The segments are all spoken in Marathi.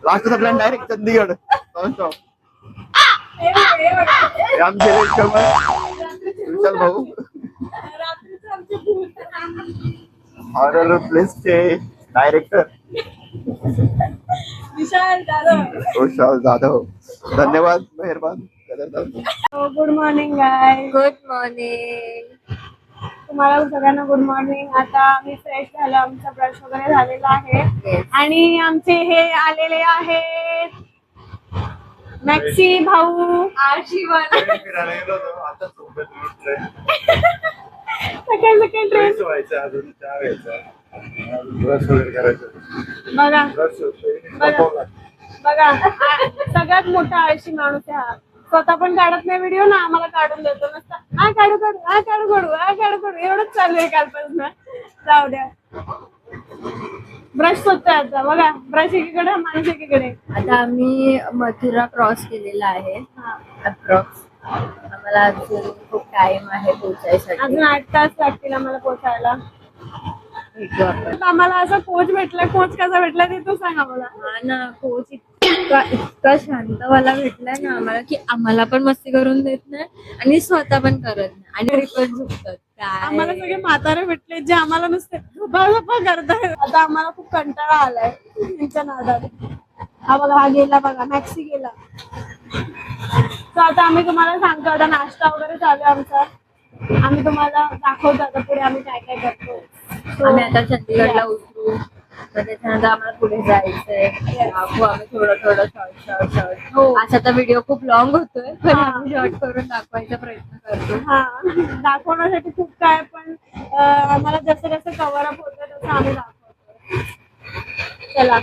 लास्टचा प्लॅन डायरेक्ट चंदीगड नॉनस्टॉप. आमचे विशाल भाऊ हॉरर प्लेसचे डायरेक्टर विशाल जाधव. धन्यवाद, मेहरबान. Good morning guy. Good morning. तुम्हाला सगळ्यांना गुड मॉर्निंग. आता आम्ही फ्रेश झालो, आमचा ब्रश वगैरे झालेला आहे आणि आमचे हे आलेले आहेत मॅक्सी भाऊ, आशीर्वाद. सकाळ सकाळ ट्रेन बघा बघा बघा. सगळ्यात मोठा आळशी माणूस आहे हा. स्वतः पण काढत नाही व्हिडिओ ना, आम्हाला काढून देतो नसता. हा काढू काढू, हा काढू काढू, हा काढू काढू, एवढंच चालू आहे कालपासून. जाऊ द्या. ब्रश स्वच्छ आता बघा. ब्रश एकीकडे, माणूस एकीकडे. आता आम्ही मथुरा क्रॉस केलेला आहे अप्रॉक्स. आम्हाला अजून खूप टाइम आहे पोहोचायसाठी. अजून 8 तास लागतील आम्हाला पोहोचायला. भेटू आपण. आम्हाला असा कोच भेटला. कोच कसा भेटला ते तू सांग आम्हाला. हा ना, कोच इतका शांतवाला भेटलाय ना आम्हाला की आम्हाला पण मस्ती करून देत नाही आणि स्वतः पण करत नाही आणि रिक्वेस्ट झुकतात. आम्हाला सगळे म्हातारे भेटले जे आम्हाला नुसते झोपा करताय. आता आम्हाला खूप कंटाळा आलाय त्यांच्या नादात. हा बघा, हा गेला बघा, मॅक्सी गेला. तर आता आम्ही तुम्हाला सांगतो, आता नाश्ता वगैरे चालू आहे आमचा. आम्ही तुम्हाला दाखवतो आता पुढे आम्ही काय काय करतो. आम्ही आता चंदीगडला उतरू, तर त्याच्यानंतर आम्हाला पुढे जायचंय. दाखवू आम्ही थोडं थोडं शॉर्ट. हो. असा तर व्हिडिओ खूप लॉंग होतोय पण आम्ही शॉर्ट करून दाखवायचा प्रयत्न करतो. हा, दाखवण्यासाठी खूप काय, पण आम्हाला जसं जसं कव्हर अप होतं तसं आम्ही दाखवतो. चला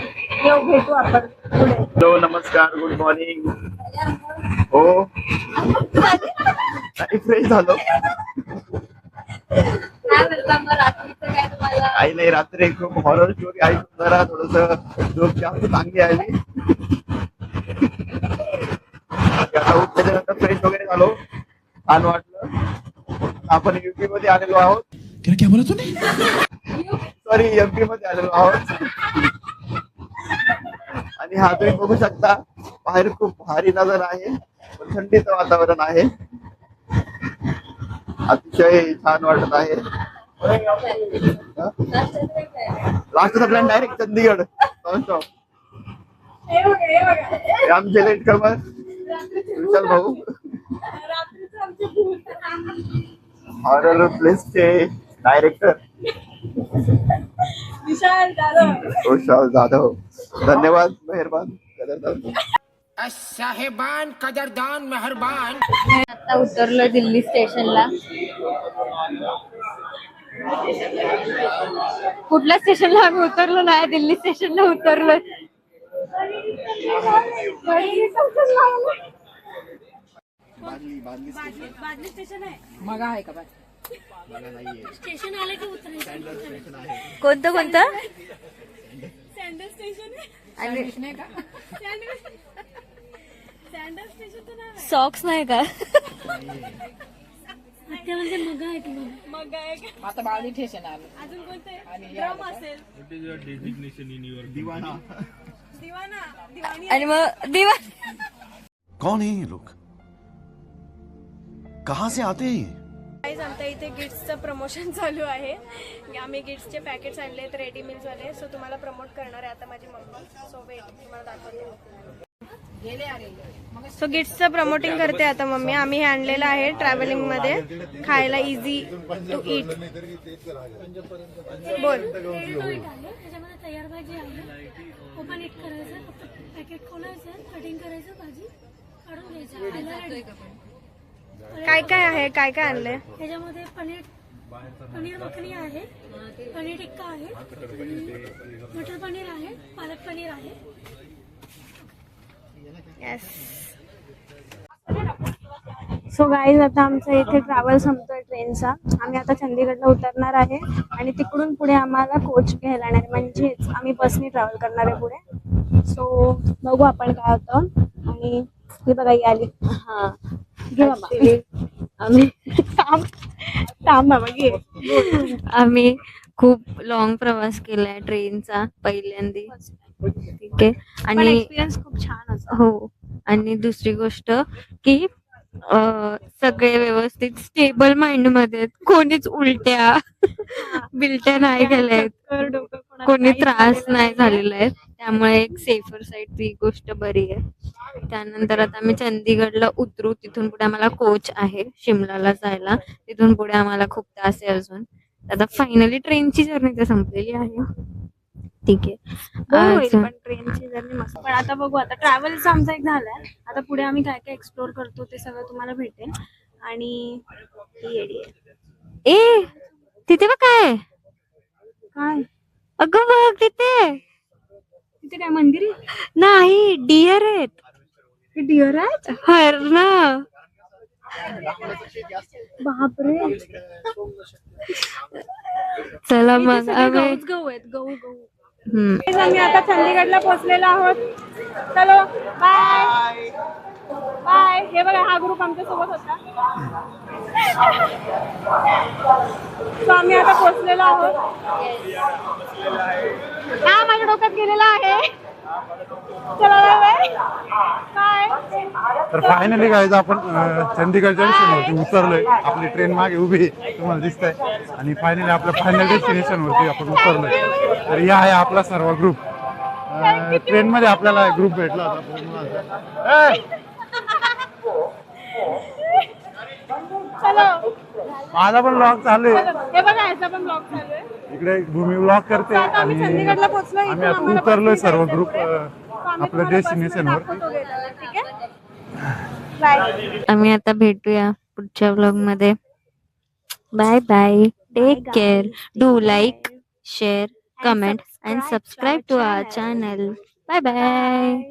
येऊ, भेटू आपण पुढे. हॅलो, नमस्कार, गुड मॉर्निंग. हो, फ्रेश झालो. काय बोलता मग रात्रीचं काय तुम्हाला? काही नाही, रात्री खूप हॉरर स्टोरी ऐकून जरा थोडस झोप जास्त चांगली आली. आता उठल्यानंतर फ्रेश वगैरे झालो, छान वाटलं. आपण युपी मध्ये आलेलो आहोत. क्या बोला तूने? सॉरी, एमपी मध्ये आलेलो आहोत. आणि हा तुम्ही बघू शकता, बाहेर खूप भारी नजर आहे, पण थंडीचं वातावरण आहे. अतिशय छान वाटत आहे. लास्टचा प्लॅन डायरेक्ट चंदीगड नॉनस्टॉप. आमचे लेट कमर विशाल भाऊ हॉरर प्लेसचे डायरेक्टर विशाल जाधव. धन्यवाद, मेहरबान. साहेबान कदरदान मेहरबान. आता उतरलो दिल्ली स्टेशनला. कुठल्या स्टेशनला आम्ही उतरलो नाही, दिल्ली स्टेशनला उतरलो. बादली स्टेशन आहे. मग आहे का स्टेशन आले की उतरायचं. कोणतं कोणतं? सँडल स्टेशन आहे. आणि नाही का? सँडल स्टेशन नाव आहे. सॉक्स नाही का? म्हणजे मग आहे की मग आहे का? आता बाळी स्टेशन आलं. अजून कोणते ड्रम असेल. दिवाना. दिवाना, दिवाणी. आणि मग दिवा. कौन है ये लोग? कहाँ से आते हैं ये? आमच्या इथे गिफ्टचं प्रमोशन चालू आहे. आम्ही गिफ्टचे पॅकेट्स आणले आहेत रेडी मिल्स वाले. सो तुम्हाला प्रमोट करणार आहे आता माझी मम्मी. सो वेट, तुम्हाला दाखवते. सो गिफ्टचं प्रमोटिंग करते आता मम्मी. आम्ही हे आणलेलं आहे ट्रॅव्हलिंग मध्ये खायला, इझी टू ईट. बोल. त्याच्यामध्ये तयार भाजी आहे. ओपन एक करायचं, पॅकेट खोलायचं, कटिंग करायचं, भाजी काढून घ्यायचं. काय काय आहे, काय काय आणलंय? त्याच्यामध्ये पनीर मखनी आहे, पनीर टिक्का आहे, मटर पनीर आहे, पालक पनीर आहे. येस. सो गाईज, आता आमचा इथे ट्रॅव्हल संपतोय ट्रेनचा. आम्ही आता चंदीगडला उतरणार आहे आणि तिकडून पुढे आम्हाला कोच घ्यायला येणार आहे, म्हणजेच आम्ही बसने ट्रॅव्हल करणार आहे पुढे. सो बघू आपण काय होतं. आणि ही बघा, ही आली. हा, घे बाबा. आम्ही थांब बाबा, घे. आम्ही खूप लॉंग प्रवास केलाय ट्रेनचा पहिल्यांदा. ठीक आहे. पण आणि एक्सपिरियन्स खूप छान असतो. हो, आणि दुसरी गोष्ट की सगळे व्यवस्थित स्टेबल माइंड मध्ये आहेत. कोणीच उलट्या बिलट्या नाही केल्यात, चक्कर, डोकं कोणाला कोणी काहीच त्रास झालेलं नाही नाहीये. झालेला आहे. त्यामुळे एक सेफर साईड ती गोष्ट बरी आहे. त्यानंतर आता आम्ही चंदीगडला उतरू. तिथून पुढे आम्हाला कोच आहे शिमलाला जायला. तिथून पुढे आम्हाला खूप तास आहे अजून. आता फायनली ट्रेनची जर्नी तर संपलेली आहे. ठीक आहे. बोर होईल अजून- पण ट्रेनची जर्नी मस्त. पण आता बघू, आता ट्रॅव्हलचा आमचा एक झालाय. आता पुढे आम्ही काय काय एक्सप्लोर करतो ते सगळं तुम्हाला भेटेल. आणि ही येडी आहे. ए तिथे बघ काय, काय अगं बघ तिथे. तिथे काय मंदिर आहे? नाही, डिअर आहेत. ते डिअर आहे? हरण. बापरे. चला इथे मग सगळे आम्ही गहूच गहू आहेत, गहू गहू. हम्म. Guys, आम्ही आता चंदीगडला पोहोचलेलो आहोत. चलो बाय बाय. हे बघा, हा ग्रुप आमच्या सोबत होता. So, आम्ही आता पोहोचलेलो आहोत. हा माझ्या डोक्यात गेलेला आहे. चला बाय बाय बाय. तर फायनली गाईज आपण चंदीगड जंक्शनवरती उतरलोय. आपली ट्रेन मागे उभी आहे, तुम्हाला दिसतंय. आणि फायनली आपल्या फायनल डेस्टिनेशन वरती आपण उतरलोय. तर या आहे आपला सर्व ग्रुप. ट्रेन मध्ये आपल्याला ग्रुप भेटला होता. चलो माझा पण ब्लॉग चालू आहे. हे बघा, ह्याचा पण ब्लॉग चालू आहे. इकडे भूमी ब्लॉग करते. आता आम्ही आणि चंदीगडला पोहोचलो. इथून आम्ही आता आम्हाला उतरलोय बसने सर्व जायचंय ग्रुप पुढे. So, आम्ही आपल्या तुम्हाला डेस्टिनेशन बसने वरती. दाखवतो गेलेलं, ठीक आहे. बाय. आम्ही आता भेटूया पुढच्या व्लॉग मध्ये. Bye bye. Take care. Do like, share, comment and subscribe to our channel. Bye bye.